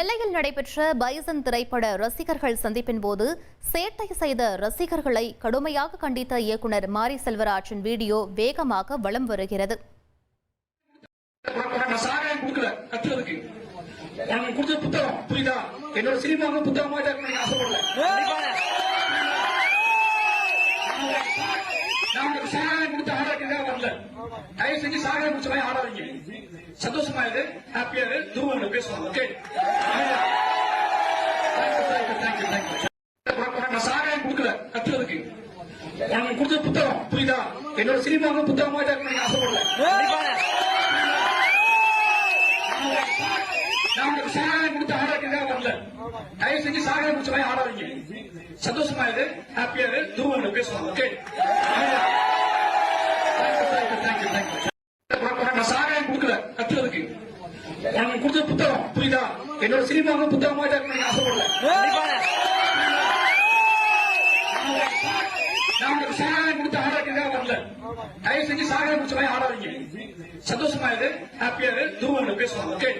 நெல்லையில் நடைபெற்ற பைசன் திரைப்பட ரசிகர்கள் சந்திப்பின் போது சேட்டை செய்த ரசிகர்களை கடுமையாக கண்டித்த இயக்குனர் மாரி செல்வராஜின் வீடியோ வேகமாக வலம் வருகிறது. சந்தோஷமா இரு, ஹாப்பியா இரு, துருவங்களை பேசுவாங்க. ஓகே, நான் சாராயம் கொடுக்கல கத்துறதுக்கு, நான் கொடுத்த புத்தகம் புரியுதா? என்னோட சினிமாவும் புத்தகமா இருக்கணும்னு ஆசைப்படல. நான் உங்களுக்கு சாராயம் கொடுத்து ஆடாக்கிறதா வரல. தயவு செஞ்சு சாராயம் குடிச்ச மாதிரி ஆடாதீங்க. சந்தோஷமா இரு, ஹாப்பியா இரு, துருவங்களை பேசுவாங்க. ஓகே, நான் சாராயம் கொடுக்கல கத்துறதுக்கு, நான் கொடுத்த புத்தகம் புரியுதா? என்னோட சினிமாவும் புத்தகமா இருக்கணும்னு ஆசைப்படல. நான் உங்களுக்கு சாராயம் கொடுத்து ஆடாக்கிறதா வரல. தயவு செஞ்சு சாராயம் குடிச்ச மாதிரி ஆடாதீங்க. சந்தோஷமா இரு, ஹாப்பியா இரு, துருவங்களை பேசுவாங்க. ஓகே.